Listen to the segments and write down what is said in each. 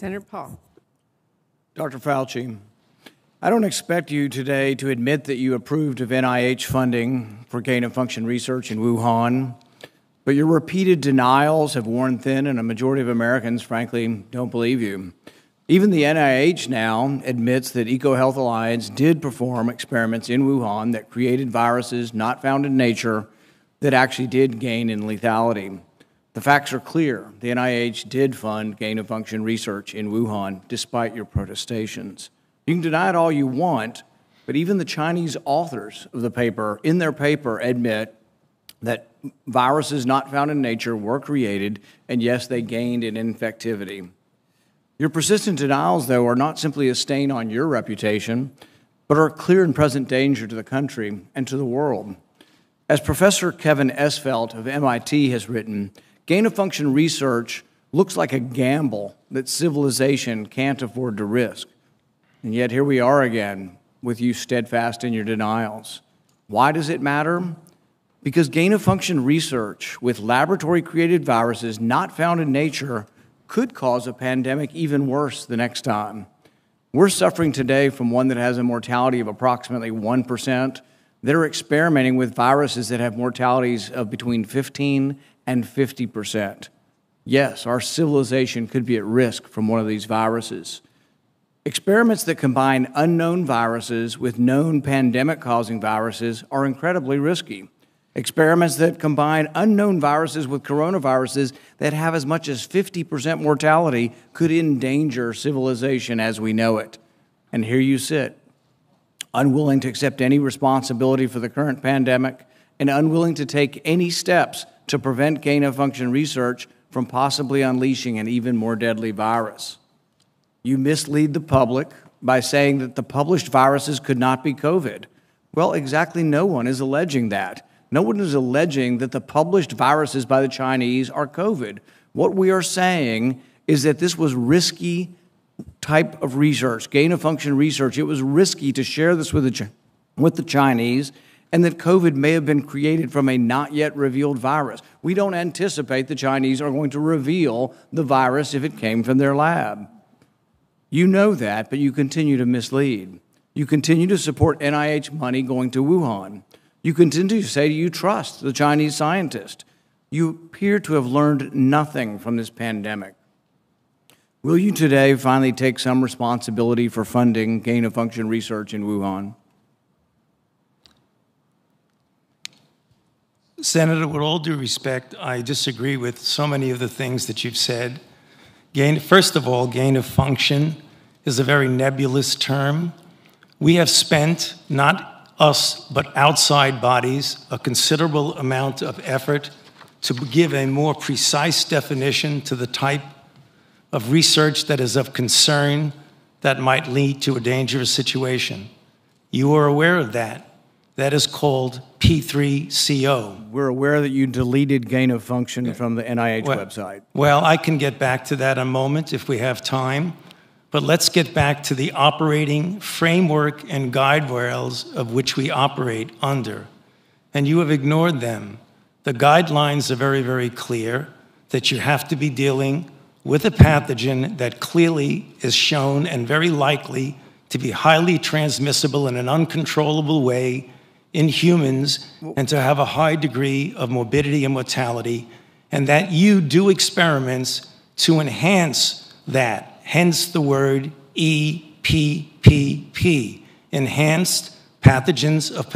Senator Paul. Dr. Fauci, I don't expect you today to admit that you approved of NIH funding for gain-of-function research in Wuhan, but your repeated denials have worn thin, and a majority of Americans, frankly, don't believe you. Even the NIH now admits that EcoHealth Alliance did perform experiments in Wuhan that created viruses not found in nature that actually did gain in lethality. The facts are clear. The NIH did fund gain-of-function research in Wuhan, despite your protestations. You can deny it all you want, but even the Chinese authors of the paper, in their paper, admit that viruses not found in nature were created, and yes, they gained in infectivity. Your persistent denials, though, are not simply a stain on your reputation, but are a clear and present danger to the country and to the world. As Professor Kevin Esfelt of MIT has written, gain-of-function research looks like a gamble that civilization can't afford to risk. And yet here we are again, with you steadfast in your denials. Why does it matter? Because gain-of-function research with laboratory-created viruses not found in nature could cause a pandemic even worse the next time. We're suffering today from one that has a mortality of approximately 1%. They're experimenting with viruses that have mortalities of between 15 and 50%. Yes, our civilization could be at risk from one of these viruses. Experiments that combine unknown viruses with known pandemic-causing viruses are incredibly risky. Experiments that combine unknown viruses with coronaviruses that have as much as 50% mortality could endanger civilization as we know it. And here you sit, unwilling to accept any responsibility for the current pandemic and unwilling to take any steps to prevent gain-of-function research from possibly unleashing an even more deadly virus. You mislead the public by saying that the published viruses could not be COVID. Well, exactly no one is alleging that. No one is alleging that the published viruses by the Chinese are COVID. What we are saying is that this was risky type of research, gain-of-function research. It was risky to share this with the Chinese, and that COVID may have been created from a not yet revealed virus. We don't anticipate the Chinese are going to reveal the virus if it came from their lab. You know that, but you continue to mislead. You continue to support NIH money going to Wuhan. You continue to say you trust the Chinese scientist. You appear to have learned nothing from this pandemic. Will you today finally take some responsibility for funding gain-of-function research in Wuhan? Senator, with all due respect, I disagree with so many of the things that you've said. First of all, gain of function is a very nebulous term. We have spent, not us, but outside bodies, a considerable amount of effort to give a more precise definition to the type of research that is of concern that might lead to a dangerous situation. You are aware of that. That is called P3CO. We're aware that you deleted gain-of-function from the NIH website. Well, I can get back to that in a moment if we have time. But let's get back to the operating framework and guide rails of which we operate under. And you have ignored them. The guidelines are very, very clear that you have to be dealing with a pathogen that clearly is shown and very likely to be highly transmissible in an uncontrollable way in humans and to have a high degree of morbidity and mortality, and that you do experiments to enhance that, hence the word EPPP, enhanced pathogens of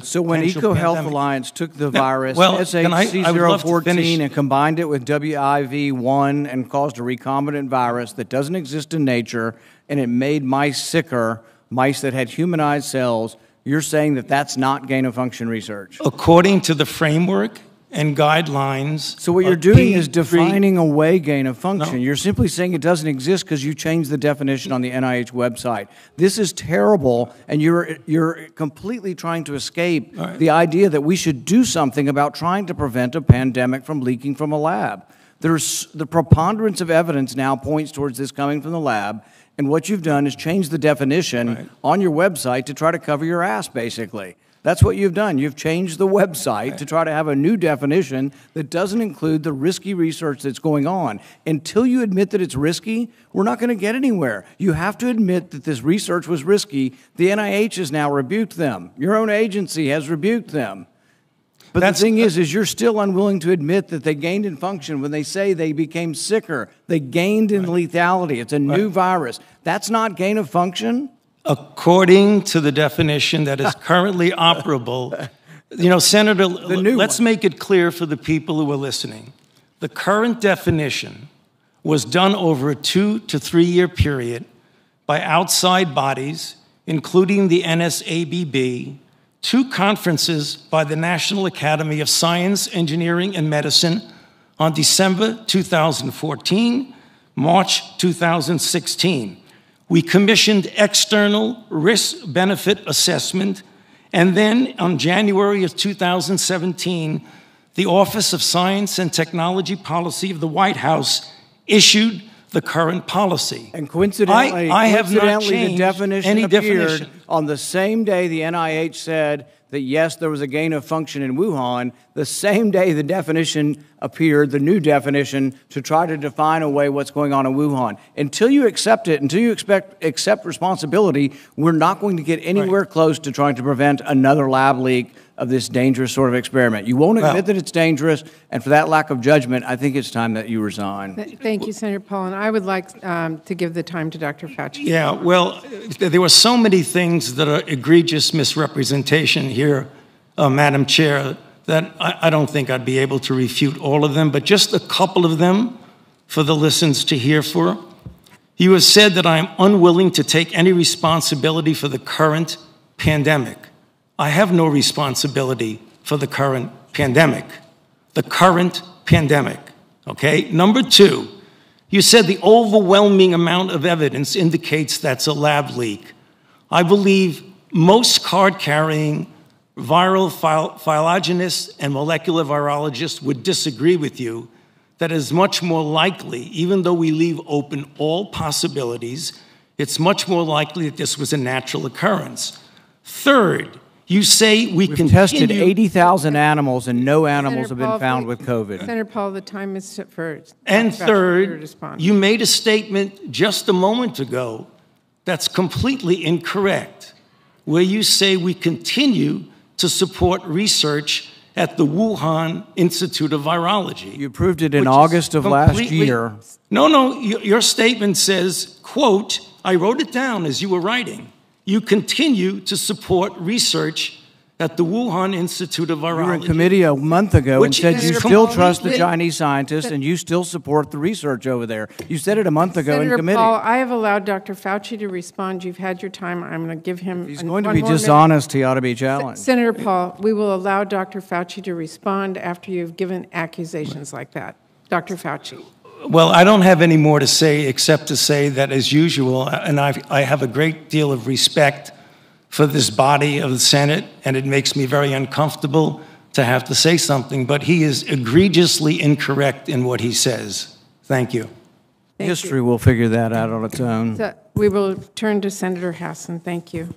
So when EcoHealth Alliance took the virus, SHC014, and combined it with WIV1 and caused a recombinant virus that doesn't exist in nature, and it made mice sicker, mice that had humanized cells, you're saying that that's not gain-of-function research? According to the framework and guidelines. So what you're doing is defining away gain-of-function. No. You're simply saying it doesn't exist because you changed the definition on the NIH website. This is terrible, and you're completely trying to escape the idea that we should do something about trying to prevent a pandemic from leaking from a lab. The preponderance of evidence now points towards this coming from the lab, and what you've done is change the definition on your website to try to cover your ass, basically. That's what you've done. You've changed the website to try to have a new definition that doesn't include the risky research that's going on. Until you admit that it's risky, we're not going to get anywhere. You have to admit that this research was risky. The NIH has now rebuked them. Your own agency has rebuked them. But the thing is you're still unwilling to admit that they gained in function when they say they became sicker. They gained in lethality. It's a new virus. That's not gain of function? According to the definition that is currently operable, you know, Senator, let's make it clear for the people who are listening. The current definition was done over a 2 to 3 year period by outside bodies, including the NSABB, 2 conferences by the National Academy of Science, Engineering, and Medicine on December 2014, March 2016. We commissioned external risk-benefit assessment, and then on January of 2017, the Office of Science and Technology Policy of the White House issued the current policy. And coincidentally, I have not changed the definition any appeared definition. On the same day the NIH said that, yes, there was a gain of function in Wuhan, the same day the definition appeared, the new definition, to try to define away what's going on in Wuhan. Until you accept it, until you accept responsibility, we're not going to get anywhere close to trying to prevent another lab leak of this dangerous sort of experiment. You won't admit that it's dangerous, and for that lack of judgment, I think it's time that you resign. Thank you, Senator Paul. And I would like to give the time to Dr. Fauci. Yeah, well, there were so many things that are egregious misrepresentation here, Madam Chair, that I don't think I'd be able to refute all of them, but just a couple of them for the listeners to hear for. You have said that I am unwilling to take any responsibility for the current pandemic. I have no responsibility for the current pandemic. The current pandemic, okay? Number 2, you said the overwhelming amount of evidence indicates that's a lab leak. I believe most card-carrying viral phylogenists and molecular virologists would disagree with you that is much more likely, even though we leave open all possibilities, it's much more likely that this was a natural occurrence. Third, you say we've tested 80,000 animals and no animals have been found with COVID. Senator Paul, the time is set for And third, you made a statement just a moment ago that's completely incorrect, where you say we continue to support research at the Wuhan Institute of Virology. You approved it in August of last year. No, your statement says, quote, I wrote it down as you were writing. You continue to support research at the Wuhan Institute of Virology. You were in committee a month ago and said you still trust the Chinese scientists and you still support the research over there. You said it a month ago in committee. Senator Paul, I have allowed Dr. Fauci to respond. You've had your time. I'm going to give him If he's going to be dishonest, he ought to be challenged. Senator Paul, we will allow Dr. Fauci to respond after you've given accusations like that. Dr. Fauci. Well, I don't have any more to say except to say that, as usual, and I have a great deal of respect for this body of the Senate, and it makes me very uncomfortable to have to say something, but he is egregiously incorrect in what he says. Thank you. History will figure that out on its own. We will turn to Senator Hassan. Thank you.